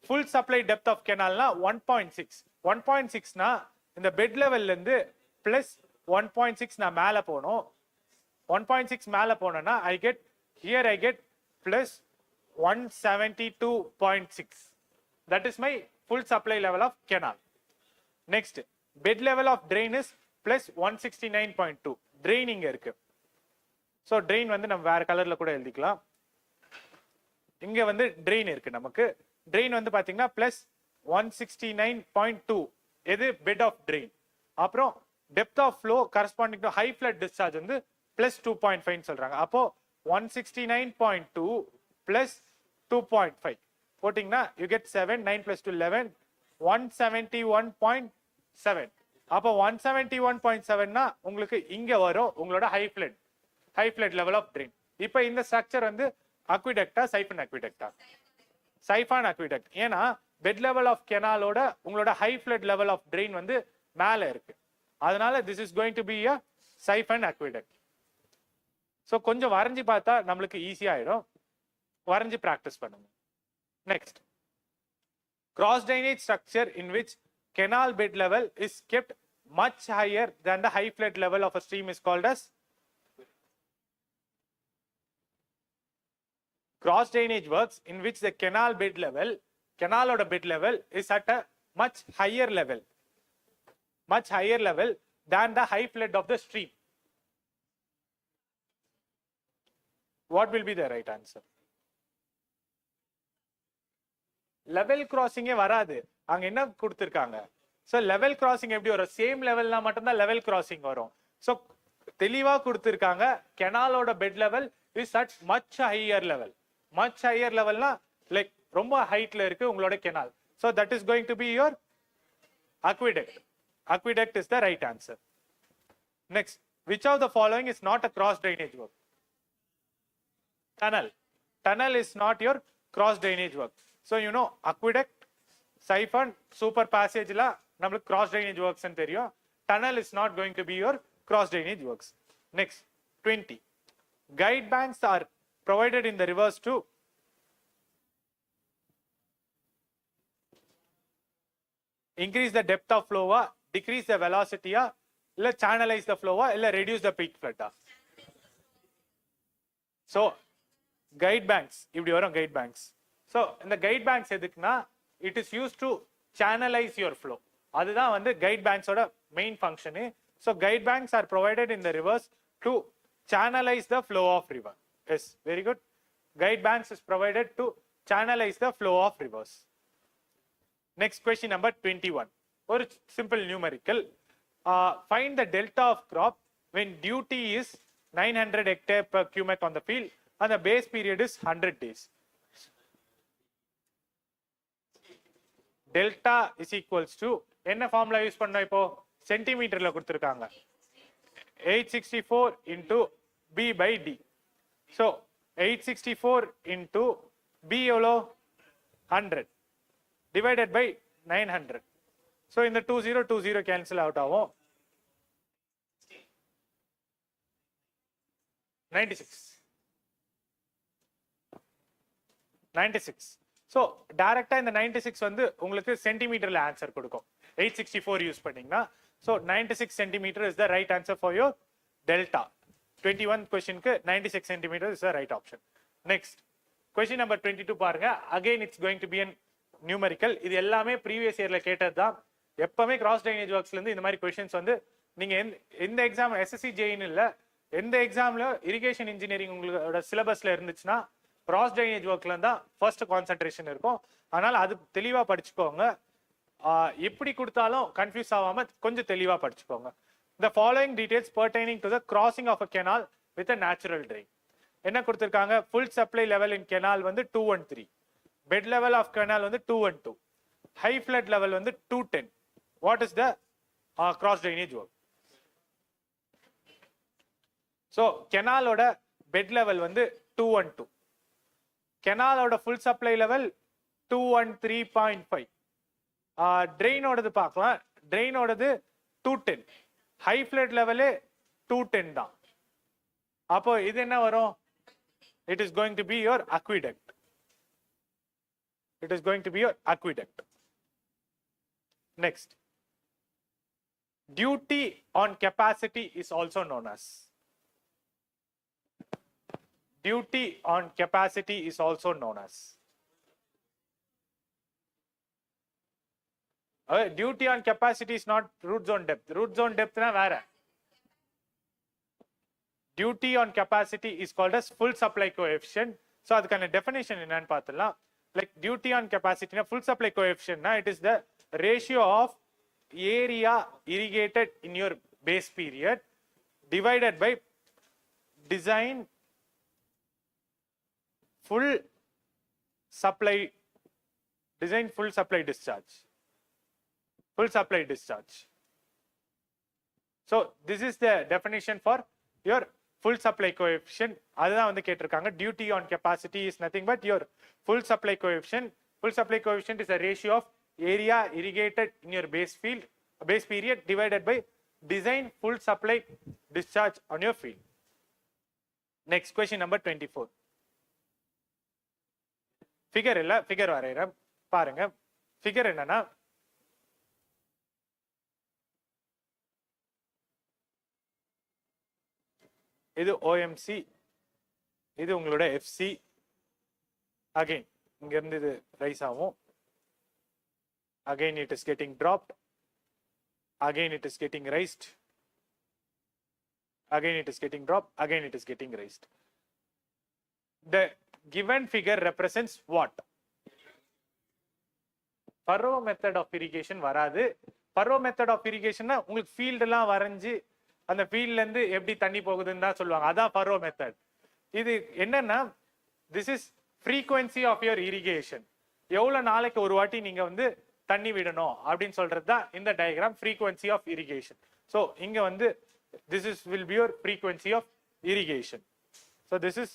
full supply depth of கெனால்னா 1.6. 1.6னா இந்த பெட் லெவல்ல இருந்து பிளஸ் 1.6 நான் மேல போகணும். 1.6 மேல போனேன்னா I get plus 172.6. That is my full supply level of canal. Next, bed level of drain is plus 169.2. Drain இங்க இருக்கு. So drain வந்து நம்ம வேற கலர்ல கூட எழுதிக்கலாம். இங்க வந்து drain இருக்கு நமக்கு. Drain வந்து பாத்தீங்கன்னா plus 169.2. இது bed of drain. அப்புறம் depth of flow corresponding to high flood discharge வந்து plus 2.5 சொல்றாங்க. அப்போ 169.2 plus 2.5 போட்டிங்கன்னா you get 7. 9 plus 2 11. 171.7. அப்போ 171.7 னா உங்களுக்கு இங்க வரும் உங்களோட high flood level of drain. இப்போ இந்த ஸ்ட்ரக்சர் வந்து aqueductா siphon aqueductா? siphon aqueduct. ஏன்னா bed level of canalோட உங்களோட high flood level of drain வந்து மேல இருக்கு. அதனால this is going to be a siphon aqueduct. So கொஞ்சம் வரைஞ்சி பார்த்தா நம்மளுக்கு ஈஸியா ஆயிடும். வரைஞ்சி பிராக்டிஸ் பண்ணுங்க. Next, cross drainage structure in which canal bed level is kept much higher than the high flood level of a stream is called as cross drainage works in which the canal bed level is at a much higher level than the high flood of the stream. What will be the right answer? Level கிராசிங்கே வராது. அங்க என்ன கொடுத்திருக்காங்க, சோ லெவல் கிராசிங் எப்படி வரும், சேம் லெவல்னா மட்டும் தான் லெவல் கிராசிங் வரும். சோ தெளிவா கொடுத்திருக்காங்க கெனாலோட bed level is at much higher லெவல்னா லைக் ரொம்ப ஹைட்ல இருக்கு உங்களோட canal. So that is going to be your aqueduct is the right answer. Next, which of the following is not a cross drainage work? Tunnel is not your cross drainage work. So you know aqueduct, siphon, super passage la namakku cross drainage works nu theriyum. Tunnel is not going to be your cross drainage works. Next, 20. Guide banks are provided in the rivers to increase the depth of flow, decrease the velocity, illa channelize the flow, illa reduce the peak flood. So guide banks இப்படி வரும் guide banks. So இந்த guide banks எதுக்குன்னா it is used to channelize your flow. அதுதான் வந்து guide banks ஓட main function. So guide banks are provided in the rivers to channelize the flow of river. Yes, very good. Guide banks is provided to channelize the flow of rivers. Next question number 21. Or simple numerical. Find the delta of crop when duty is 900 hectare per cubic on the field and the base period is 100 days. Delta is equals to என்ன ஃபார்முலா யூஸ் பண்ணோம் இப்போ சென்டிமீட்டர்ல கொடுத்திருக்காங்க 864 into b by d. So 864 into b எவ்வளோ 100 divided by 900. So in the 2020 cancel out ஆகும் 96. So டைரக்டா இந்த 96 வந்து உங்களுக்கு சென்டிமீட்டர்ல ஆன்சர் கொடுக்கும் 864 யூஸ் பண்ணீங்கன்னா. So 96 centimeter is the right answer for your delta. 21 question க்கு 96 centimeter is the right option. Next question number 22 பாருங்க. Again it's going to be an numerical. இது எல்லாமே previous yearல கேட்டது தான். எப்பவுமே கிராஸ் ட்ரைனேஜ் ஒர்க்ஸ்ல இருந்து இந்த மாதிரி क्वेश्चंस வந்து நீங்க எந்த எக்ஸாம் SSC JE இல்ல எந்த எக்ஸாம்ல இரிகேஷன் இன்ஜினியரிங் உங்களோட சிலபஸ்ல இருந்துச்சுன்னா கிராஸ் ட்ரைனேஜ் ஒர்க்ல தான் ஃபர்ஸ்ட் கான்சென்ட்ரேஷன் இருக்கும். அதனால அது தெளிவா படிச்சுக்கோங்க. எப்படி கொடுத்தாலும் கன்ஃபியூஸ் ஆகாம கொஞ்சம் தெளிவா படிச்சுக்கோங்க. The following details pertaining to the crossing of a canal with a natural drain. என்ன கொடுத்திருக்காங்க? Full supply level in canal வந்து 213. Bed level of canal வந்து 212. High flood level வந்து 210. What is the cross drainage work? So canal ஓட bed level வந்து 212. Canal ஓட full supply level 213.5. Drain ஓடது பார்க்கலாம். Drain ஓடது 210. High flood level 210 தான். அப்போ இது என்ன வரும்? It is going to be your aqueduct. It is going to be your aqueduct. Next. Duty on capacity is also known as. Duty on capacity is also known as. Duty on capacity is not root zone depth. Root zone depth na vera. Duty on capacity is called as full supply coefficient. So adukana definition enna paathalam. Like duty on capacity na full supply coefficient na it is the ratio of area irrigated in your base period divided by design full supply discharge. Full supply discharge. So this is the definition for your full supply coefficient. அதுதான் வந்து கேட்டிருக்காங்க. Duty on capacity is nothing but your full supply coefficient. Full supply coefficient is a ratio of area irrigated in your base period divided by design full supply discharge on your field. Next question number 24. Figure இல்ல figure வரையறேன் பாருங்க. Figure என்னன்னா இது OMC, இது உங்களோட FC. Again இங்க இருந்து இது ரைஸ் ஆகும். Again it is getting dropped. Again it is getting raised. Again it is getting dropped. Again it is getting raised. The given figure represents what? Furrow method of irrigation வராது. Furrow method of irrigation னா உங்களுக்கு ஃபீல்ட் எல்லாம் வரைஞ்சு அந்த ஃபீல்ட்ல இருந்து எப்படி தண்ணி போகுதுன்னு தான் சொல்லுவாங்க. அதான் furrow method. இது என்னன்னா this is frequency of your irrigation. எவ்வளவு நாளைக்கு ஒரு வாட்டி நீங்க வந்து தண்ணி விடணும் அப்படின்னு சொல்றது தான் இந்த diagram frequency of irrigation. So இங்க வந்து this is will be your frequency of irrigation. So this is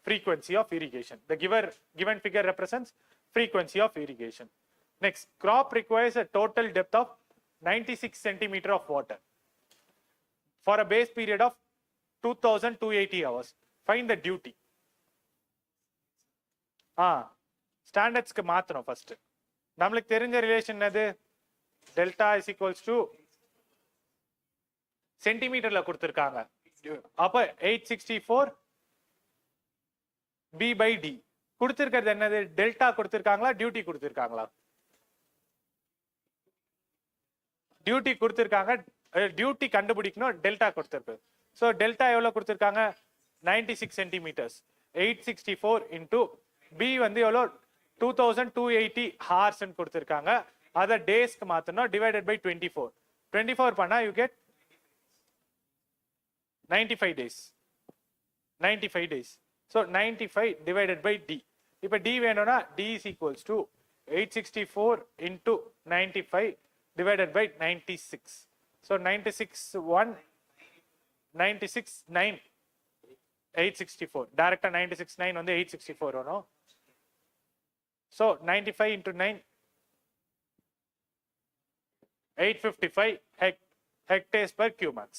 frequency of irrigation. The given figure represents frequency of irrigation. Next, crop requires a total depth of 96 centimeter of water for a base period of 2280 hours. Find the duty. Standards க்கு மாத்தணும் first. நமக்கு தெரிஞ்ச ரிலேஷன் என்னது? டெல்டா is equals to சென்டிமீட்டர்ல கொடுத்திருக்காங்க. அப்ப 864 B by D. கொடுத்திருக்கிறது என்னது? டெல்டா கொடுத்திருக்காங்களா டியூட்டி கொடுத்திருக்காங்களா? டியூட்டி கொடுத்திருக்காங்க. டியூட்டி கண்டுபிடிக்கணும் டெல்டா கொடுத்துருக்கு. ஸோ டெல்டா எவ்வளோ கொடுத்துருக்காங்க 96 சென்டிமீட்டர்ஸ் 864 இன்டூ பி வந்து எவ்வளோ 2280 ஹார்ஸ்ன்னு கொடுத்துருக்காங்க. அதை டேஸ்க்கு மாற்றணும் டிவைடட் பை 24 பண்ணா you get 95 days. 95 days. So 95 divided by D. இப்போ D வேணும்னா D is equals to 864 into 95 divided by 96. So 96 1 96 9 864. Direct 96 9 வந்து 864 வரும். So 95 into 9 855 hectares per cumax.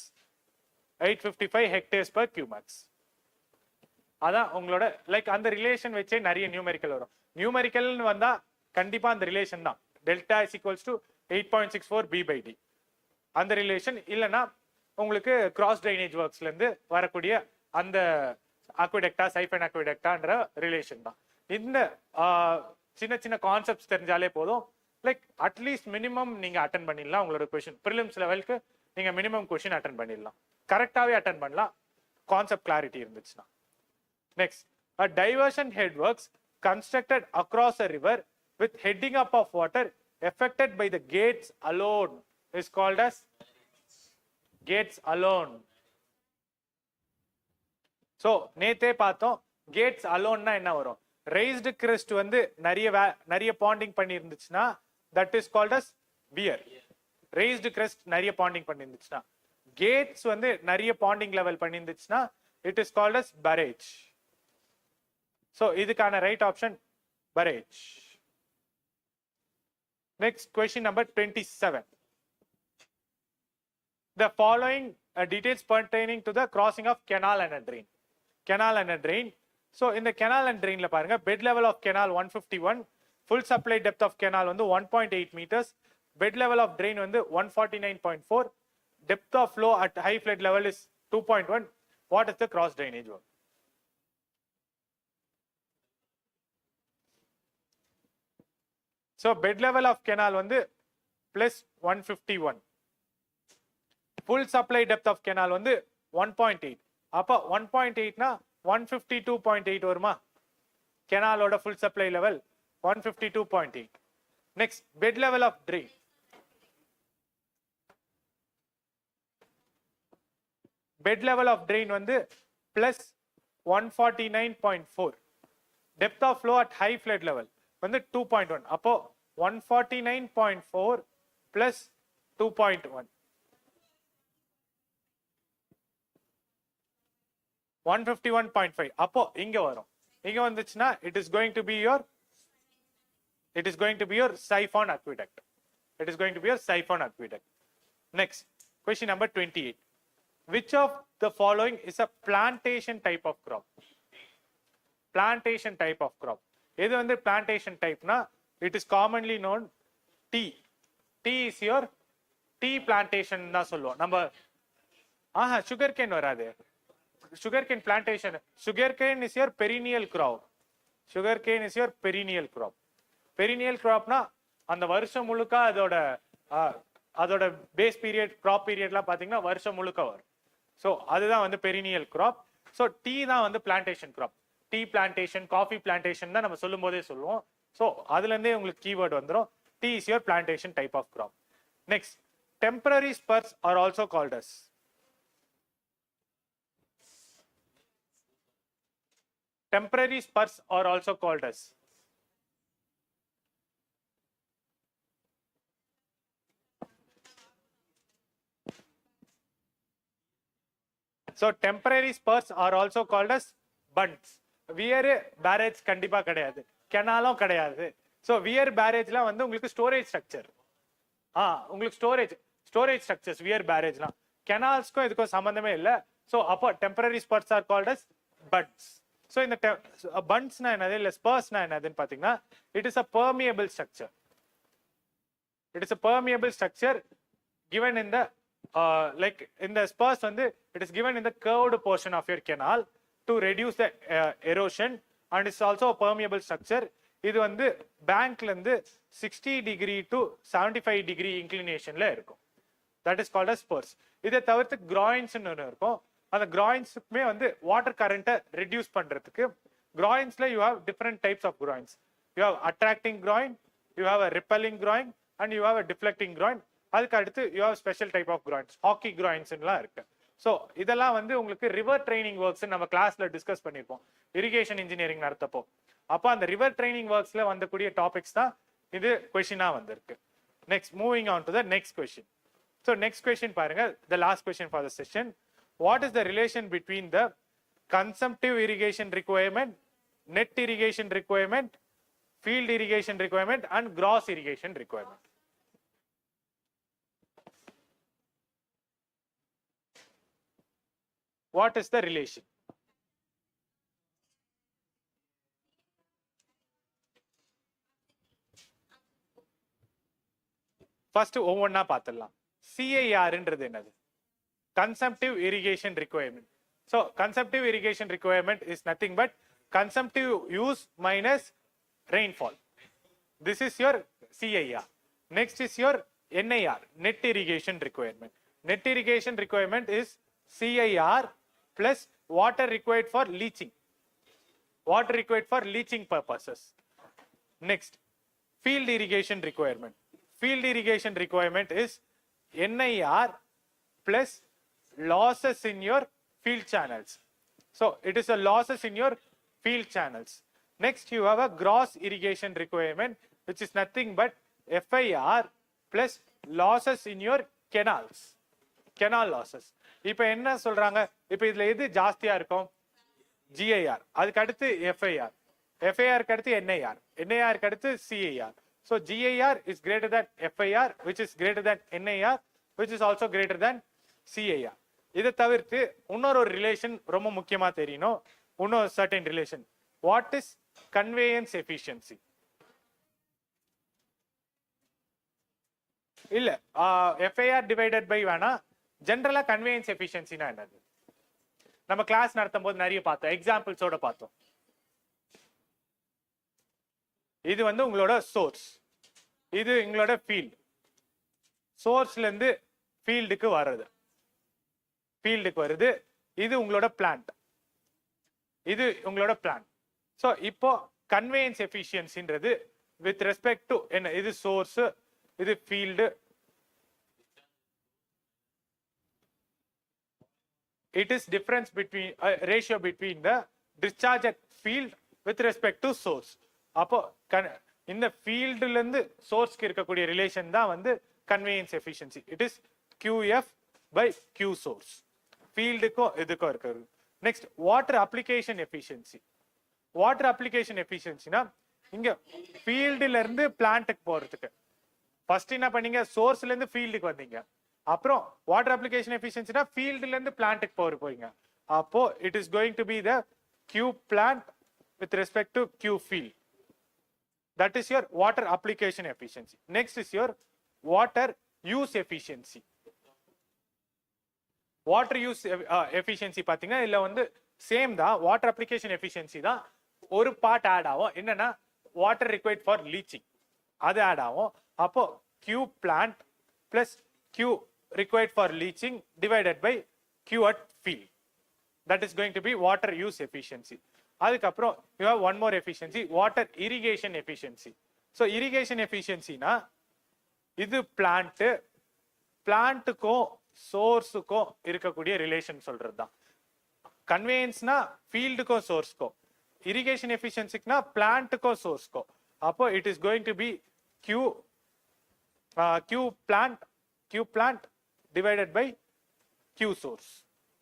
855 hectares per cumax. அதான் உங்களோட லைக் அந்த ரிலேஷன் வச்சே நிறைய நியூமெரிக்கல் வரும். நியூமெரிக்கல்னு வந்தா கண்டிப்பா அந்த ரிலேஷன் தான் delta is equals to 8.64 P by T. அந்த ரிலேஷன் இல்லைன்னா உங்களுக்கு கிராஸ் ட்ரைனேஜ் ஒர்க்ஸ்ல இருந்து வரக்கூடிய அந்த அக்விடெக்டா சைஃபன் அக்விடெக்டான்ற ரிலேஷன் தான். இந்த சின்ன சின்ன கான்செப்ட்ஸ் தெரிஞ்சாலே போதும். லைக் அட்லீஸ்ட் மினிமம் நீங்க அட்டன் பண்ணிடலாம். உங்களோட கொஸ்டின் ப்ரிலிம்ஸ் லெவலுக்கு நீங்க மினிமம் கொஸ்டின் அட்டன் பண்ணிடலாம். கரெக்டாவே அட்டன் பண்ணலாம் கான்செப்ட் கிளாரிட்டி இருந்துச்சுன்னா. Next, a diversion head works constructed across a river with heading up of water affected by the gates alone is called as gates alone. So, நேத்தே பார்த்தோம் gates alone னா என்ன வரும்? Raised crest வந்து நிறைய ponding பண்ணி இருந்துச்சுன்னா that is called as weir. Raised crest நிறைய ponding பண்ணி இருந்துச்சுன்னா, gates வந்து நிறைய ponding level பண்ணி இருந்துச்சுன்னா it is called as barrage. So, இதுக்கான right option barrage. Next question number 27. The following details pertaining to the crossing of canal and a drain. Canal and a drain. So, in the canal and drain la பாருங்க bed level of canal 151, full supply depth of canal வந்து 1.8 meters, bed level of drain வந்து 149.4, depth of flow at high flood level is 2.1. What is the cross drainage work? So bed level of canal வந்து plus 151. Full supply depth of canal வந்து 1.8. அப்ப 1.8 னா 152.8 வருமா? Canal full supply level 152.8. Next, bed level of drain. Bed level of drain வந்து plus 149.4. Depth of flow at high flood level வந்து 2.1. அப்போ 149.4 plus 2.1. 151.5. அப்போ இங்க வரும். இங்க வந்துச்சுன்னா it is going to be your siphon aqueduct. It is going to be your siphon aqueduct. Next, question number 28. Which of the following is a plantation type of crop? Plantation type of crop. எது வந்து plantation type னா it is commonly known tea. Tea is your tea plantation தான் சொல்லுவோம். நம்ம sugarcane வராது. Sugarcane plantation. Sugarcane is your perennial crop. Sugarcane is your perennial crop. Perennial crop னா அந்த வருஷம் முழுக்க அதோட பேஸ் பீரியட் கிராப் பீரியட்லாம் பாத்தீங்கன்னா வருஷம் முழுக்க வரும். ஸோ அதுதான் வந்து பெரினியல் கிராப். ஸோ டீ தான் வந்து plantation crop. Tea plantation coffee plantation தான் நம்ம சொல்லும் போதே சொல்லுவோம். ஸோ அதுல இருந்தே உங்களுக்கு கீவேர்டு வந்துடும். Tea is your plantation type of crop. Next, temporary spurs are also called as. Temporary spurs are also called as. So temporary spurs are also called as bunds. Weir barrage கண்டிப்பா கிடையாது, கெனாலும் கிடையாது. So weir barrageலாம் வந்து உங்களுக்கு ஸ்டோரேஜ் ஸ்ட்ரக்சர். உங்களுக்கு ஸ்டோரேஜ் ஸ்ட்ரக்சர்ஸ் weir barrageலாம். கெனால்ஸ்க்கும் இதுக்கும் சம்பந்தமே இல்லை. ஸோ அப்போ temporary spurs are called as bunds. So in the bunds na enadhu illa spurs na enadhu pathina, it is a permeable structure. It is a permeable structure given in the like in the spurs vandu it is given in the curved portion of your canal to reduce the erosion, and it's also a permeable structure. Idu vandu bank la irundhu 60 degree to 75 degree inclination la irukum. that is called as spurs. இதை தவிர்த்து groins ன்னு ஒன்று இருக்கும். அந்த groinsக்குமே வந்து வாட்டர் கரண்ட்டை ரெடியூஸ் பண்றதுக்கு groinsல you have different types of groins. You have attracting groin, you have a repelling groin, and you have a deflecting groin. அதுக்கு அடுத்து you have special type of groins, hockey groins ன்னுலாம் இருக்கு. ஸோ இதெல்லாம் வந்து உங்களுக்கு ரிவர் ட்ரைனிங் ஒர்க்ஸ் நம்ம கிளாஸ்ல டிஸ்கஸ் பண்ணியிருப்போம் இரிகேஷன் இன்ஜினியரிங் நடத்தப்போ. அப்போ அந்த ரிவர் ட்ரைனிங் ஒர்க்ஸ்ல வந்தக்கூடிய டாபிக்ஸ் தான் இது கொஸ்டினா வந்திருக்கு. Next moving on to the next question. So next question பாருங்க, the last question for the session. What is the relation between the consumptive irrigation requirement, net irrigation requirement, field irrigation requirement and gross irrigation requirement? What is the relation? First ஒவ்வொன்னா பார்த்துடலாம். CIR ன்றது என்னது? Consumptive irrigation requirement. So consumptive irrigation requirement is nothing but consumptive use minus rainfall. This is your CIR. Next is your NIR, net irrigation requirement. Net irrigation requirement is CIR plus water required for leaching. Water required for leaching purposes. Next, field irrigation requirement. Field irrigation requirement is NIR plus losses in your field channels. So it is a losses in your field channels. Next, you have a gross irrigation requirement, which is nothing but FIR plus losses in your canals. Canal losses. இப்போ என்ன சொல்றாங்க? இப்போ இதுல எது ஜாஸ்தியா இருக்கும்? GIR. அதுக்கு அடுத்து FIR. FIR க்கு அடுத்து NIR. NIR க்கு அடுத்து CIR. So GIR is greater than FIR, which is greater than NIR, which is also greater than CIR. இதை தவிர்த்து இன்னொரு ரிலேஷன் ரொம்ப முக்கியமா தெரியணும். இன்னொரு certain relation. What is conveyance efficiency? இல்ல FIR divided by வேணா, ஜெனரலா conveyance efficiency னா என்னது? நம்ம கிளாஸ் நடத்தும் போது நிறைய பார்த்தோம், எக்ஸாம்பிள்ஸோட பார்த்தோம். இது வந்து உங்களோட சோர்ஸ், இது உங்களோட ஃபீல்ட். சோர்ஸ்ல இருந்து ஃபீல்டுக்கு வருது, இது உங்களோட பிளான்ட், இது உங்களோட பிளான்ட். ஸோ இப்போ கன்வேயன்ஸ் எஃபிஷியன்சின்றது வித் ரெஸ்பெக்ட் டு என்ன, இது சோர்ஸ், இது field. It is difference between ratio between the discharge at field with respect to source. அப்போ இந்த ஃபீல்டுல இருந்து சோர்ஸ்க்கு இருக்கக்கூடிய ரிலேஷன் தான் வந்து conveyance efficiency. It is QF by Q source. ஃபீல்டுக்கும் இதுக்கும் இருக்கிறது. Next water application efficiency. Water application எஃபிஷியன்சினா இங்க ஃபீல்டுல இருந்து பிளான்ட்டுக்கு போறதுக்கு ஃபர்ஸ்ட் என்ன பண்ணீங்க, சோர்ஸ்ல இருந்து ஃபீல்டுக்கு வந்தீங்க. அப்புறம் வாட்டர் அப்ளிகேஷன் எஃபிஷியன்சினா ஃபீல்டுல இருந்து பிளான்ட்டுக்கு போறீங்க. அப்போ it is going to be the Q plant with respect to Q field. That is your water application efficiency. Next is your water use efficiency. Water use efficiency பாத்தீங்கன்னா இல்ல வந்து சேம் தான், வாட்டர் அப்ளிகேஷன் எஃபிஷியன்சி தான். ஒரு பார்ட் ஆட் ஆகும், என்னன்னா வாட்டர் ரிக்வயர்ட் ஃபார் லீச்சிங், அது ஆட் ஆகும். அப்போ Q plant plus Q required for leaching divided by Q at field. That is going to be water use efficiency. அதுக்கப்புறம் you have one more efficiency, water irrigation efficiency. So irrigation efficiency na இது பிளான்ட்டுக்கும் சோர்ஸுக்கும் இருக்கக்கூடிய ரிலேஷன் சொல்றது தான். கன்வேயன்ஸ்னா ஃபீல்டுக்கும் சோர்ஸ்க்கும், இரிகேஷன் எஃபிஷியன்சிக்குனா பிளான்ட்டுக்கும் சோர்ஸ்க்கும். அப்போ it is going to be Q plant divided by Q source.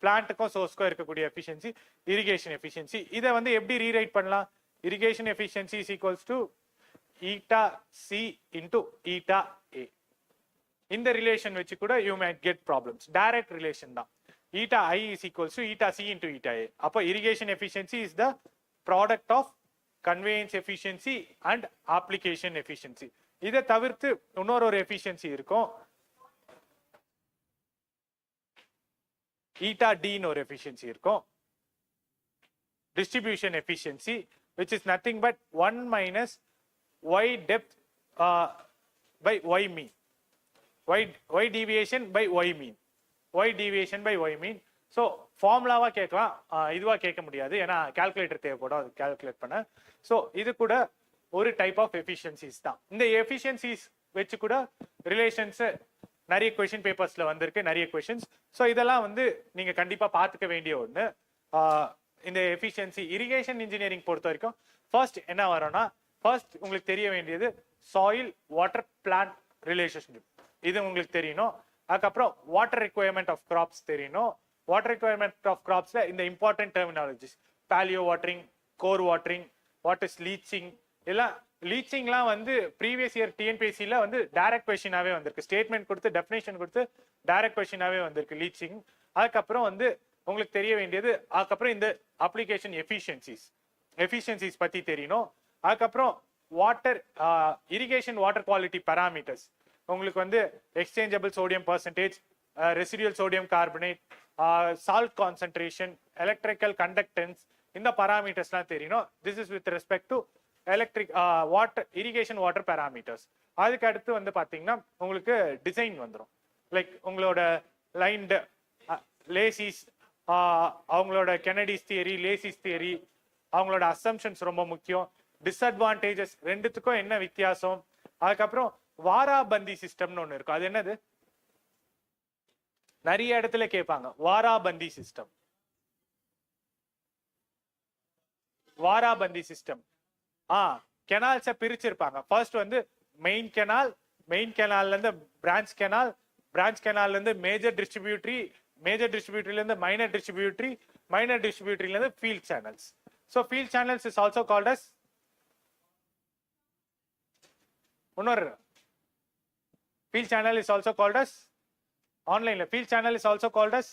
பிளான்ட்டுக்கும் சோர்ஸ்க்கும் இருக்கக்கூடிய எஃபிஷியன்சி இரிகேஷன் எஃபிஷியன்சி. இதை வந்து எப்படி ரீரைட் பண்ணலாம்? Irrigation efficiency is equals to eta C into eta A. இந்த ரிலேஷன் வச்சு கூட you might get problems. Direct relation தான். Eta I is equals to eta C into eta A. அப்போ irrigation efficiency is the product of conveyance efficiency and application efficiency. இதை தவிர்த்து இன்னொரு எஃபிஷியன்சி இருக்கும், ஈட்டா D ன்னு ஒரு எஃபிஷியன்சி இருக்கும், distribution efficiency, which is nothing but 1 minus y depth by y mean. y deviation by y mean, y deviation by y mean. So ஃபார்முலாவா கேட்கலாம், இதுவா கேட்க முடியாது, ஏன்னா கால்குலேட்டர் தேவைப்படும் அது கால்குலேட் பண்ண. ஸோ இது கூட ஒரு டைப் ஆஃப் எஃபிஷியன்சிஸ் தான். இந்த எஃபிஷியன்சிஸ் வச்சு கூட ரிலேஷன்ஸ் நிறைய கொஸ்டின் பேப்பர்ஸ்ல வந்திருக்கு, நிறைய கொஸ்டின்ஸ். ஸோ இதெல்லாம் வந்து நீங்க கண்டிப்பா பார்த்துக்க வேண்டிய ஒன்று. இந்த எஃபிஷியன்சி இரிகேஷன் இன்ஜினியரிங் பொறுத்த வரைக்கும் ஃபர்ஸ்ட் என்ன வரும்னா, ஃபர்ஸ்ட் உங்களுக்கு தெரிய வேண்டியது சாயில் வாட்டர் பிளான்ட் ரிலேஷன்ஷிப், இது உங்களுக்கு தெரியணும். அதுக்கப்புறம் வாட்டர் ரெக்வயர்மெண்ட் ஆஃப் கிராப்ஸ் தெரியணும். வாட்டர் ரெக்வயர்மெண்ட் ஆஃப் கிராப்ஸ்ல இந்த important terminologies, paleo watering, core watering, what is leaching, எல்லாம் லீச்சிங்லாம் வந்து ப்ரீவியஸ் இயர் டிஎன்பிஎஸ்சியில் வந்து டைரக்ட் கொஸ்டினாவே வந்திருக்கு. ஸ்டேட்மெண்ட் கொடுத்து டெஃபினேஷன் கொடுத்து டைரக்ட் கொஸ்டினாவே வந்திருக்கு லீச்சிங். அதுக்கப்புறம் வந்து உங்களுக்கு தெரிய வேண்டியது, அதுக்கப்புறம் இந்த அப்ளிகேஷன் எஃபிஷியன்சிஸ் பற்றி தெரியணும். அதுக்கப்புறம் water irrigation water quality parameters, உங்களுக்கு வந்து exchangeable sodium percentage, residual sodium carbonate, salt concentration, electrical conductance, இந்த பராமீட்டர்ஸ்லாம் தெரியணும். This is with respect to electric water irrigation water parameters. அதுக்கு அடுத்து வந்து பார்த்தீங்கன்னா உங்களுக்கு டிசைன் வந்துடும். லைக் உங்களோட லைன்டு லேசிஸ், அவங்களோட கெனடிஸ் தியரி, லேசிஸ் தியரி, அவங்களோட அசம்ஷன்ஸ் ரொம்ப முக்கியம். டிஸ்அட்வான்டேஜஸ் ரெண்டுத்துக்கும் என்ன வித்தியாசம். அதுக்கப்புறம் வாராபந்தி சிஸ்டம்னு ஒன்று இருக்கும், அது என்னது நிறைய இடத்துல கேட்பாங்க. வாராபந்தி சிஸ்டம், வாராபந்தி சிஸ்டம் கெனால்ஸை பிரிச்சிருப்பாங்க. ஃபர்ஸ்ட் வந்து மெயின் கெனால், மெயின் கெனால்ல இருந்து பிரான்ச் கெனால், பிரான்ச் கெனால்ல இருந்து மேஜர் டிஸ்ட்ரிபியூட்டரி, மேஜர் டிஸ்ட்ரிபியூட்டரில இருந்து மைனர் டிஸ்ட்ரிபியூட்டரி, மைனர் டிஸ்ட்ரிபியூட்டரில இருந்து field channels. So field channels is also called as இன்னொரு field channel is also called as online field channel is also called as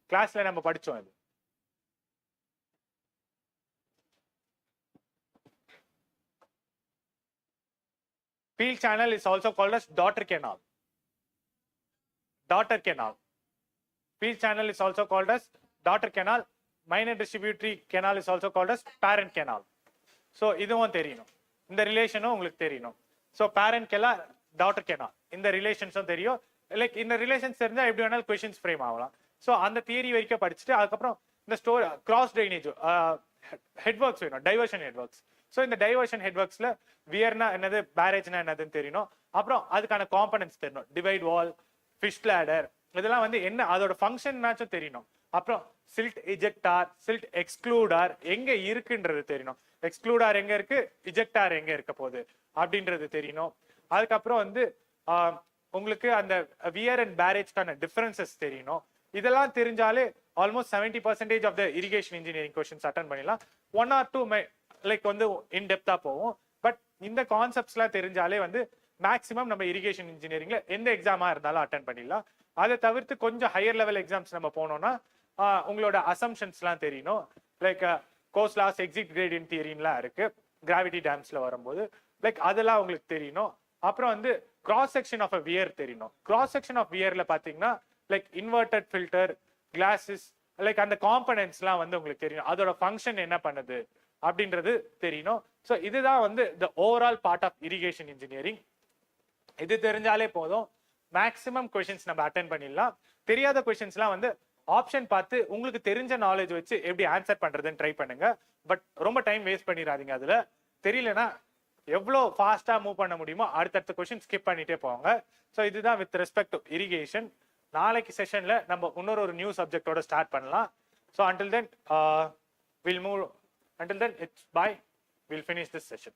classல நம்ம படிச்சோம். இது field channel is also called as daughter canal. Daughter canal, field channel is also called as daughter canal. Minor distributary canal is also called as parent canal. So இதுவும் தெரியணும், இந்த ரிலேஷனும் உங்களுக்கு தெரியணும். So parent canal, daughter canal, இந்த ரிலேஷன்ஸும் தெரியும். லைக் இந்த ரிலேஷன்ஸ் தெரிஞ்சால் எப்படி வேணாலும் கொஸ்டின்ஸ் ஃப்ரேம் ஆகலாம். ஸோ அந்த தியரி வரைக்கும் படிச்சுட்டு அதுக்கப்புறம் இந்த ஸ்டோர் கிராஸ் ட்ரைனேஜ் ஹெட்வொர்க்ஸ் வேணும், டைவர்ஷன் ஹெட்வொர்க்ஸ். ஸோ இந்த டைவர்ஷன் ஹெட்வொர்க்ஸில் வியர்னா என்னது, பேரேஜ்னா என்னதுன்னு தெரியணும். அப்புறம் அதுக்கான காம்பனன்ட்ஸ் தெரியணும், டிவைட் வால், ஃபிஷ் பிளாடர், இதெல்லாம் வந்து என்ன அதோட ஃபங்க்ஷன்னாச்சும் தெரியணும். அப்புறம் சில்ட் இஜெக்டார், சில்ட் எக்ஸ்க்ளூடார் எங்க இருக்குன்றது தெரியணும். எக்ஸ்க்ளூடார் எங்க இருக்கு, இஜெக்டார் எங்க இருக்க போகுது அப்படின்றது தெரியணும். அதுக்கப்புறம் வந்து உங்களுக்கு அந்த வியர் அண்ட் பேரேஜ்க்கான டிஃபரன்சஸ் தெரியணும். இதெல்லாம் தெரிஞ்சாலே almost 70% of the irrigation engineering questions attend பண்ணிடலாம். 1 or 2 லைக் வந்து இன் டெப்தா போவோம். பட் இந்த கான்செப்ட்ஸ்லாம் தெரிஞ்சாலே வந்து மேக்ஸிமம் நம்ம இரிகேஷன் இன்ஜினியரிங்ல எந்த எக்ஸாமா இருந்தாலும் அட்டன் பண்ணிடலாம். அதை தவிர்த்து கொஞ்சம் ஹையர் லெவல் எக்ஸாம்ஸ் நம்ம போனோம்னா உங்களோட அசம்ஷன்ஸ்லாம் தெரியணும். Like Khosla's, exit gradient தியரின்லாம் இருக்கு கிராவிட்டி டேம்ஸ்ல வரும்போது, லைக் அதெல்லாம் உங்களுக்கு தெரியணும். அப்புறம் வந்து cross section of a weir தெரியணும். கிராஸ் செக்ஷன் ஆஃப் வியர்ல பாத்தீங்கன்னா like inverted filter, glacis, like அந்த காம்பனன்ட்ஸ்லாம் வந்து உங்களுக்கு தெரியணும். அதோட ஃபங்க்ஷன் என்ன பண்ணுது அப்படின்றது தெரியணும். ஸோ இதுதான் வந்து the overall part of irrigation engineering. இது தெரிஞ்சாலே போதும், மேக்ஸிமம் கொஸ்டின்ஸ் நம்ம அட்டென்ட் பண்ணிடலாம். தெரியாத கொஸ்டின்ஸ்லாம் வந்து ஆப்ஷன் பார்த்து உங்களுக்கு தெரிஞ்ச நாலேஜ் வச்சு எப்படி ஆன்சர் பண்றதுன்னு ட்ரை பண்ணுங்க. பட் ரொம்ப டைம் வேஸ்ட் பண்ணிடாதீங்க. அதுல தெரியலனா எவ்வளோ ஃபாஸ்டா மூவ் பண்ண முடியுமோ அடுத்தடுத்த கொஸ்டின் ஸ்கிப் பண்ணிட்டே போவாங்க. ஸோ இதுதான் வித் ரெஸ்பெக்ட் டு இரிகேஷன். நாளைக்கு செஷன்ல நம்ம இன்னொரு நியூ சப்ஜெக்டோட ஸ்டார்ட் பண்ணலாம். So until then we'll move. Until then, it's bye. We'll finish this session.